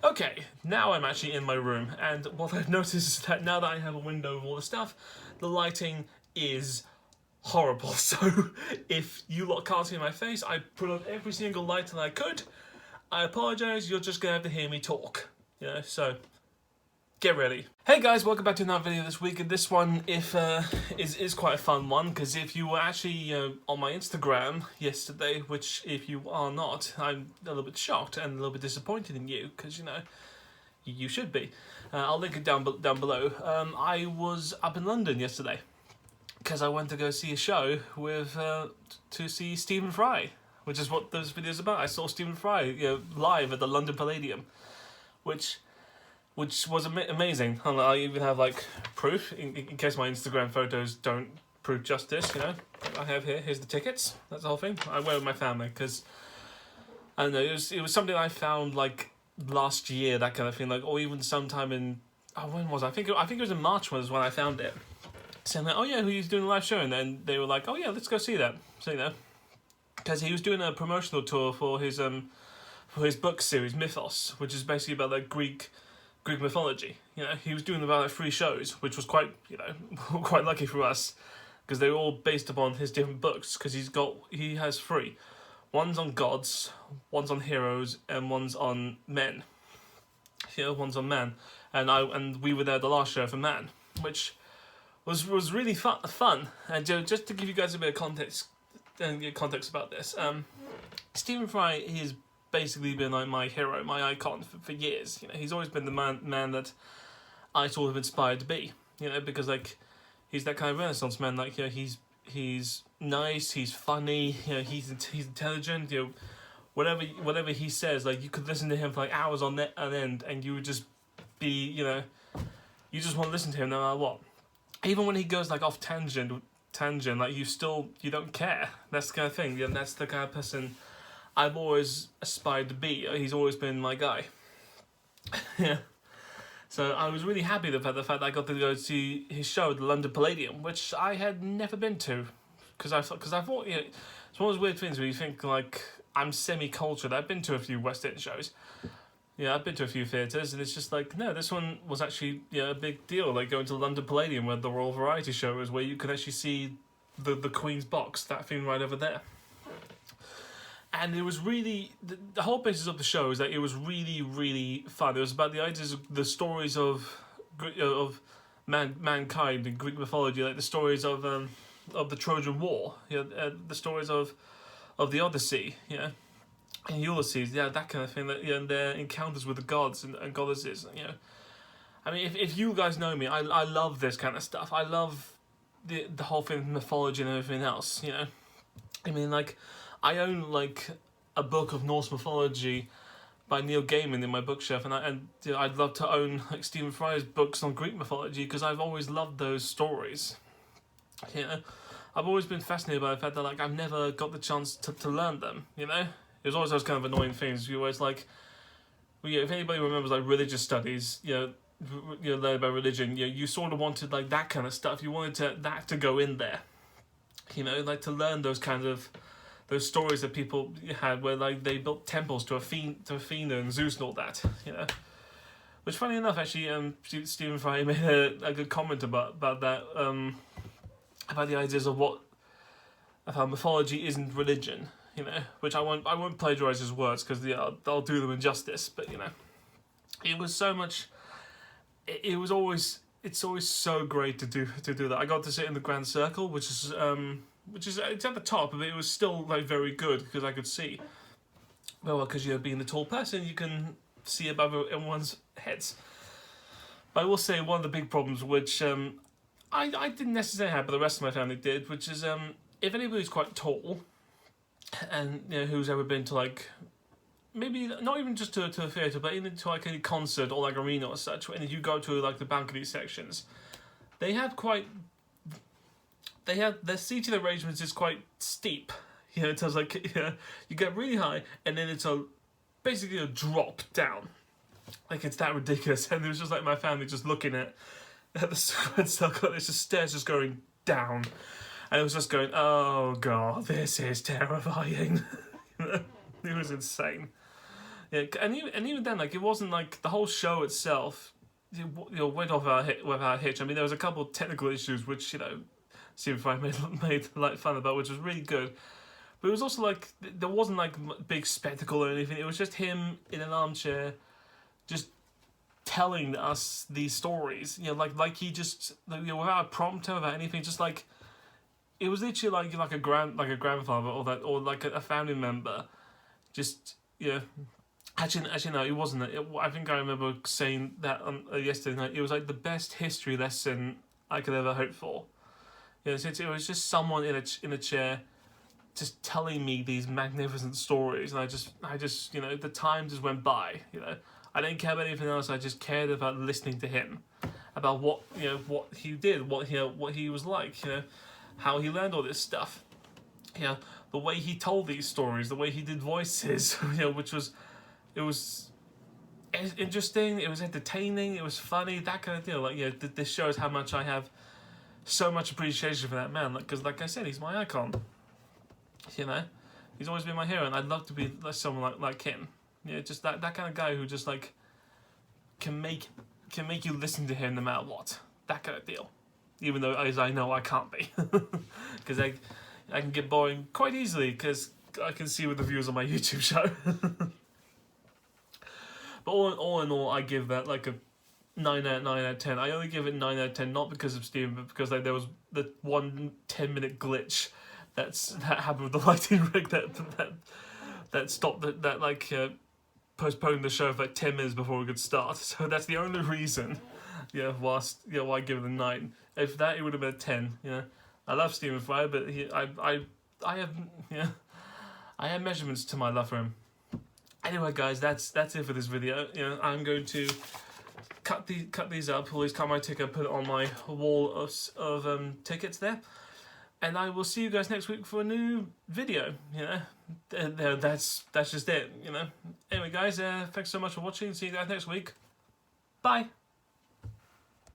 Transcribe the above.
Okay, now I'm actually in my room, and what I've noticed is that now that I have a window with all the stuff, the lighting is horrible. So if you lot can't see my face, I put on every single light that I could. I apologise, you're just gonna have to hear me talk. So get ready. Hey guys, welcome back to another video this week, and this one is quite a fun one, because if you were actually on my Instagram yesterday, which if you are not, I'm a little bit shocked and a little bit disappointed in you, because you should be. I'll link it down below. I was up in London yesterday because I went to go see a show with to see Stephen Fry, which is what those videos are about. I saw Stephen Fry live at the London Palladium, which was amazing. I even have like proof in case my Instagram photos don't prove justice. I have here's the tickets. That's the whole thing. I went with my family because I don't know, it was something I found like last year, that kind of thing, like, or even sometime in when was I think it was in March was when I found it, saying like, oh yeah, he's doing a live show, and then they were like, oh yeah, let's go see that. So because he was doing a promotional tour for his book series Mythos, which is basically about like Greek mythology. He was doing about like 3 shows, which was quite quite lucky for us, because they were all based upon his different books, because he has 3. One's on gods, one's on heroes, and one's on men. One's on man, and we were there the last show for man, which was really fun. And just to give you guys a bit of context about this, Stephen Fry has basically been like my hero, my icon for years. He's always been the man that I sort of inspired to be. Because like he's that kind of Renaissance man. Like he's nice, he's funny, he's intelligent. Whatever he says, like you could listen to him for like hours on end, and you would just be you just want to listen to him no matter what. Even when he goes like off tangent, like you don't care. That's the kind of thing. That's the kind of person I've always aspired to be. He's always been my guy. Yeah. So I was really happy about the fact that I got to go see his show at the London Palladium, which I had never been to, because I thought it's one of those weird things where you think like I'm semi-cultured. I've been to a few West End shows. I've been to a few theatres, and it's just like, no, this one was actually a big deal. Like going to the London Palladium, where the Royal Variety Show is, where you could actually see the Queen's box, that thing right over there. And it was really, the whole basis of the show is that it was really, really fun. It was about the ideas of the stories of mankind in Greek mythology, like the stories of the Trojan War, the stories of the Odyssey, and Ulysses, that kind of thing, and their encounters with the gods and goddesses, I mean, if you guys know me, I love this kind of stuff. I love the whole thing of mythology and everything else, I mean, like, I own like a book of Norse mythology by Neil Gaiman in my bookshelf, and I'd love to own like Stephen Fry's books on Greek mythology, because I've always loved those stories. I've always been fascinated by the fact that like I've never got the chance to learn them. It was always those kind of annoying things. You always like, if anybody remembers like religious studies, learn about religion, you sort of wanted like that kind of stuff. You wanted that to go in there. Like to learn those kinds of those stories that people had, where like they built temples to Athena and Zeus and all that, Which, funny enough, actually, Stephen Fry made a good comment about that, about the ideas of how mythology isn't religion, Which I won't plagiarize his words, because I'll do them injustice, but it was so much. It's always so great to do that. I got to sit in the Grand Circle, which is it's at the top, but it was still like very good, because I could see. Well, because being the tall person, you can see above everyone's heads. But I will say one of the big problems, which I didn't necessarily have, but the rest of my family did, which is if anybody's quite tall, and who's ever been to like, maybe not even just to a theatre, but even to like any concert or like arena or such, and you go to like the balcony sections, their seating arrangements is quite steep. In terms like you get really high, and then it's basically a drop down. Like, it's that ridiculous. And it was just like my family just looking at the Squid Circle. It's just stairs just going down, and it was just going, oh god, this is terrifying. It was insane. Yeah, and even then, like, it wasn't like the whole show itself, went off without a hitch. I mean, there was a couple of technical issues which Stephen Fry made like fun about, which was really good. But it was also like there wasn't like big spectacle or anything. It was just him in an armchair, just telling us these stories. Like he just without a prompter, without anything, just like it was literally like a grandfather or like a family member, just Actually, no, it wasn't. I think I remember saying that yesterday night. It was like the best history lesson I could ever hope for. Since it was just someone in a chair, just telling me these magnificent stories, and I just, the time just went by. I didn't care about anything else. I just cared about listening to him, about what he did, what he was like, how he learned all this stuff. The way he told these stories, the way he did voices, which was. It was interesting, it was entertaining, it was funny, that kind of deal. Like, this shows how much I have so much appreciation for that man. Because, like I said, he's my icon. He's always been my hero, and I'd love to be someone like him. Just that kind of guy who just like can make you listen to him no matter what. That kind of deal. Even though, as I know, I can't be, because I can get boring quite easily. Because I can see with the views on my YouTube show. But all in all, I give that like a 9 out of 10. I only give it 9 out of 10 not because of Steven, but because there was the 1 10-minute glitch that happened with the lighting rig that stopped postponing the show for like 10 minutes before we could start. So that's the only reason. Why I give it a 9. If that, it would have been a 10. I love Stephen Fry, but I have measurements to my love for him. Anyway, guys, that's it for this video. I'm going to cut these up, always cut my ticket, put it on my wall of tickets there, and I will see you guys next week for a new video. That's just it. Anyway, guys, thanks so much for watching. See you guys next week. Bye.